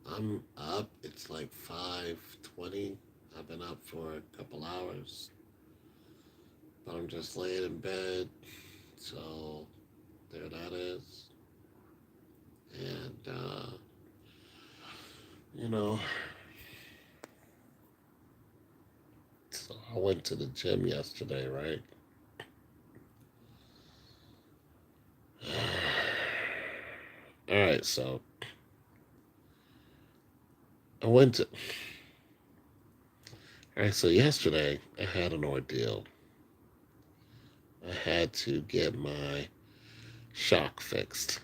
I'm up. It's like 5:20. I've been up for a couple hours, but I'm just laying in bed. So there that is. And you know, so I went to the gym yesterday, right? All right, so I went to. All right, so yesterday I had an ordeal. I had to get my shock fixed,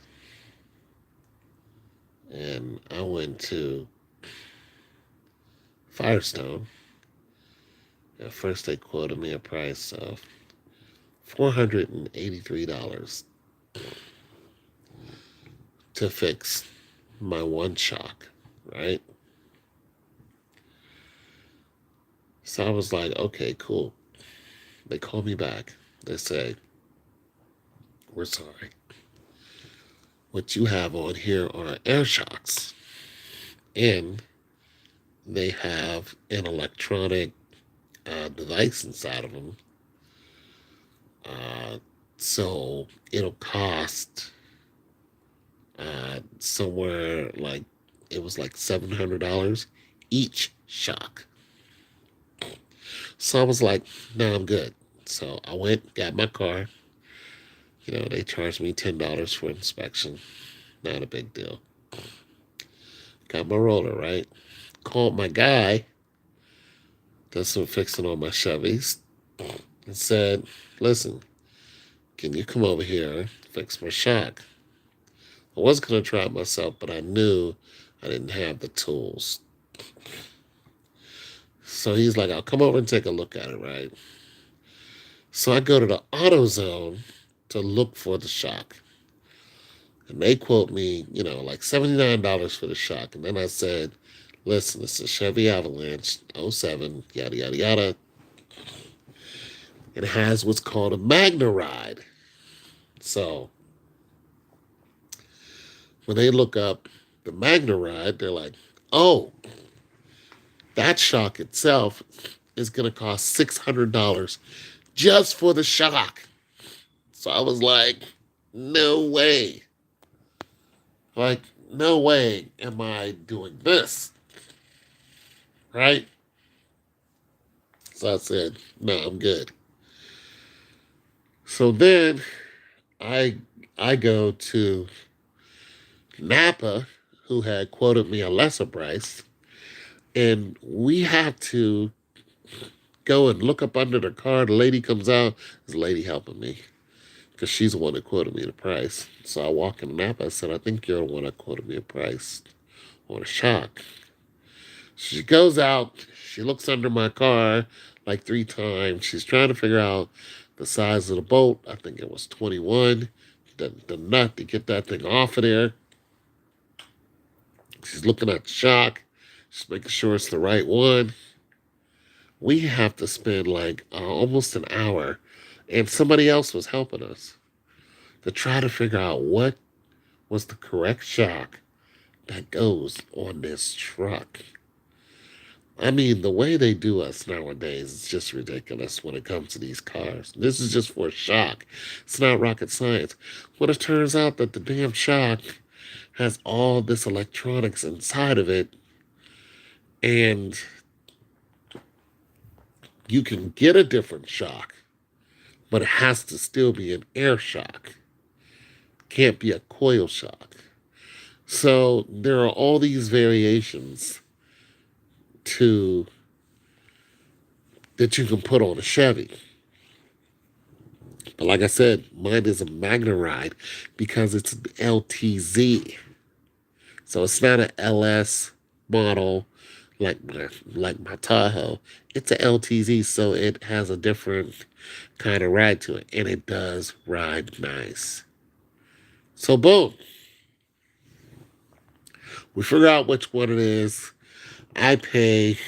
and I went to Firestone. At first, they quoted me a price of $483 to fix my one shock, right? So I was like, okay, cool. They call me back. They say, we're sorry. What you have on here are air shocks, and they have an electronic device inside of them. Uh, so it'll cost somewhere like it was like $700 each shock. So I was like, nah, I'm good. So I went, got my car. They charged me $10 for inspection. Not a big deal. Got my roller, right? Called my guy, does some fixing on my Chevys, and said, listen, can you come over here, fix my shock? I was going to try it myself, but I knew I didn't have the tools. So he's like, I'll come over and take a look at it, right? So I go to the AutoZone to look for the shock. And they quote me, like $79 for the shock. And then I said, listen, it's a Chevy Avalanche '07, yada, yada, yada. It has what's called a Magna Ride. So when they look up the Magna Ride, they're like, oh, that shock itself is going to cost $600 just for the shock. So I was like, no way. Like, no way am I doing this. Right? So I said, no, I'm good. So then I I go to Napa, who had quoted me a lesser price, and we have to go and look up under the car. The lady comes out. There's a lady helping me because she's the one that quoted me the price. So I walk in Napa. I said, I think you're the one that quoted me a price on a shock. She goes out. She looks under my car like 3 times. She's trying to figure out the size of the bolt. I think it was 21. The nut to get that thing off of there. She's looking at the shock. She's making sure it's the right one. We have to spend like almost an hour, and somebody else was helping us to try to figure out what was the correct shock that goes on this truck. I mean, the way they do us nowadays is just ridiculous when it comes to these cars. This is just for a shock. It's not rocket science. When it turns out that the damn shock has all this electronics inside of it, and you can get a different shock, but it has to still be an air shock. Can't be a coil shock. So there are all these variations to that you can put on a Chevy. But like I said, mine is a Magna Ride because it's an LTZ. So it's not an LS model like my Tahoe. It's an LTZ, so it has a different kind of ride to it, and it does ride nice. So boom, we figure out which one it is. I pay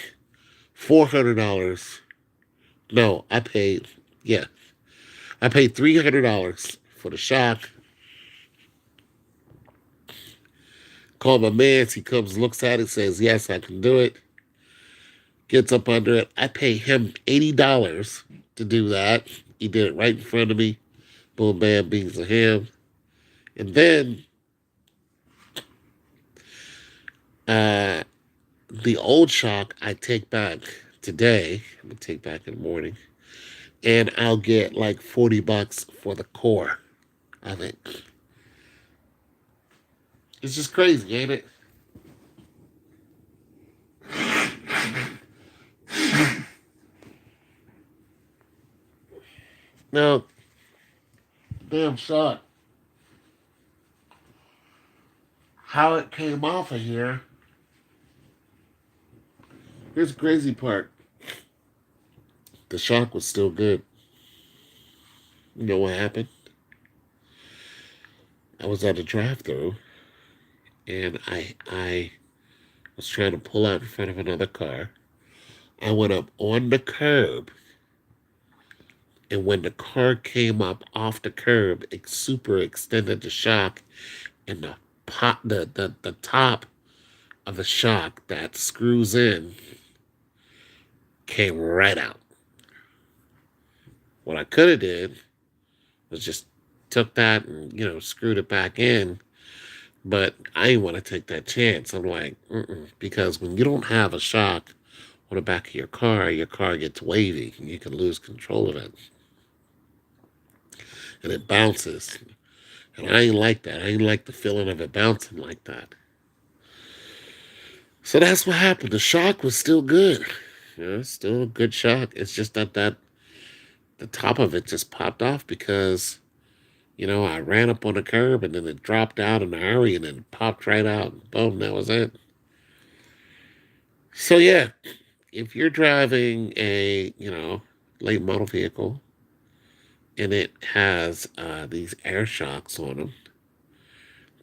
$400. No, yeah, I paid $300 for the shock. call my man. He comes, looks at it, says, yes, I can do it. Gets up under it. I pay him $80 to do that. He did it right in front of me. Boom, bam, beans of ham. And then uh, the old shock I take back today. I'm going to take back in the morning. And I'll get like $40 for the core of it. It's just crazy, ain't it? Now, damn shock. How it came off of here. Here's the crazy part. The shock was still good. You know what happened? I was at a drive-through and I was trying to pull out in front of another car. I went up on the curb, and when the car came up off the curb, it super extended the shock, and the top of the shock that screws in came right out. What I could have did was just took that and screwed it back in, but I didn't want to take that chance. I'm like, because when you don't have a shock on the back of your car gets wavy and you can lose control of it, and it bounces. And I ain't like that. I ain't like the feeling of it bouncing like that. So that's what happened. The shock was still good. Still a good shock. It's just that the top of it just popped off because, I ran up on the curb and then it dropped out in a hurry and then it popped right out. And boom, that was it. So yeah, if you're driving a, late model vehicle and it has these air shocks on them,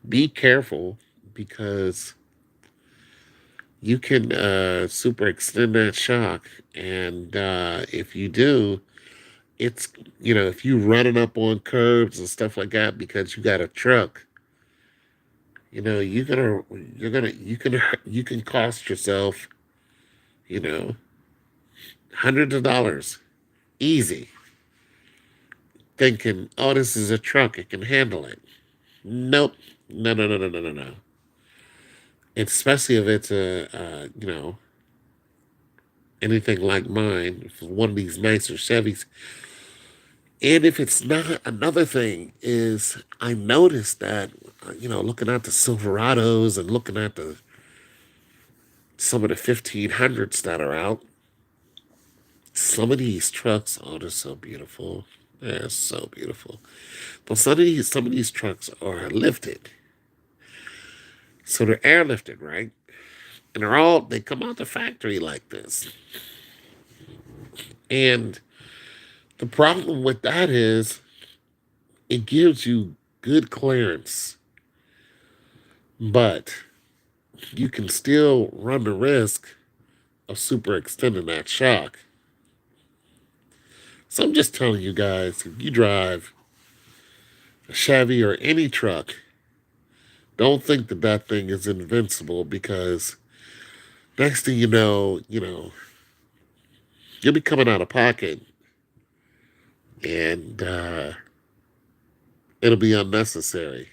be careful because you can super extend that shock. And if you do, it's, if you running up on curbs and stuff like that because you got a truck, you can cost yourself, hundreds of dollars easy, thinking, oh, this is a truck, it can handle it. Nope. No, no, no, no, no, no, no. Especially if it's anything like mine, if it's one of these nicer Chevys. And if it's not, another thing is I noticed that, looking at the Silverados and looking at some of the 1500s that are out, some of these trucks, oh, they're so beautiful. They're so beautiful. But some of these trucks are lifted. So they're airlifted, right? And they come out the factory like this. And the problem with that is it gives you good clearance, but you can still run the risk of super extending that shock. So I'm just telling you guys, if you drive a Chevy or any truck, don't think that thing is invincible because next thing you'll be coming out of pocket and it'll be unnecessary.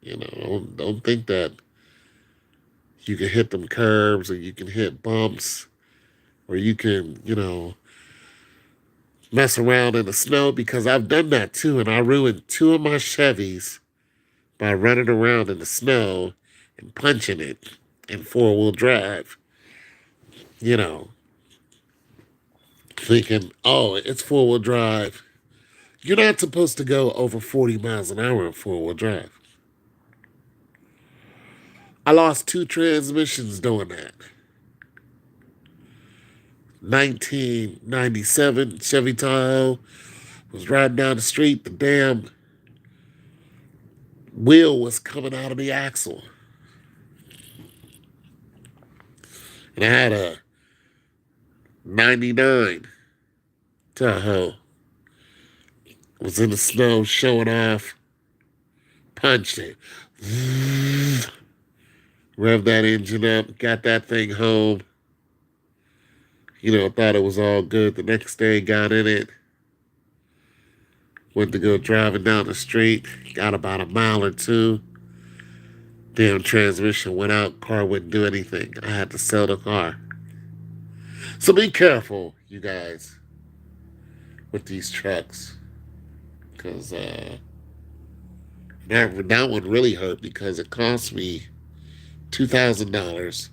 Don't think that you can hit them curbs or you can hit bumps or you can, mess around in the snow because I've done that too. And I ruined two of my Chevys by running around in the snow and punching it in four-wheel drive, you know, thinking, oh, it's four-wheel drive. You're not supposed to go over 40 miles an hour in four-wheel drive. I lost two transmissions doing that. 1997 Chevy Tahoe was riding down the street. The damn wheel was coming out of the axle. And I had a 99 Tahoe. Was in the snow showing off. Punched it. Revved that engine up, got that thing home. Thought it was all good. The next day, got in it, went to go driving down the street, got about a mile or two. Damn transmission went out, car wouldn't do anything. I had to sell the car. So be careful, you guys, with these trucks. Because that one really hurt because it cost me $2,000.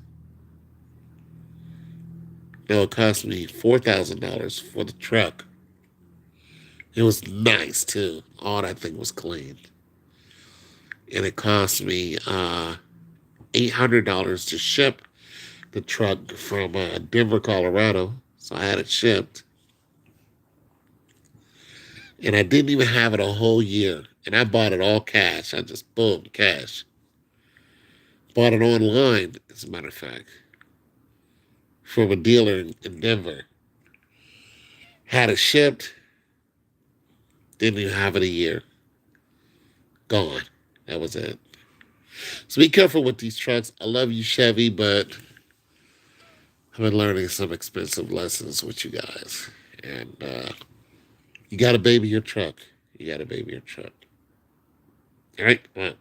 No, it cost me $4,000 for the truck. It was nice too. All that thing was clean. And it cost me $800 to ship the truck from Denver, Colorado. So I had it shipped. And I didn't even have it a whole year. And I bought it all cash. I just, boom, cash. Bought it online, as a matter of fact, from a dealer in Denver. Had it shipped. Didn't even have it a year. Gone. That was it. So be careful with these trucks. I love you, Chevy, but I've been learning some expensive lessons with you guys. And you got to baby your truck. You got to baby your truck. All right? All right.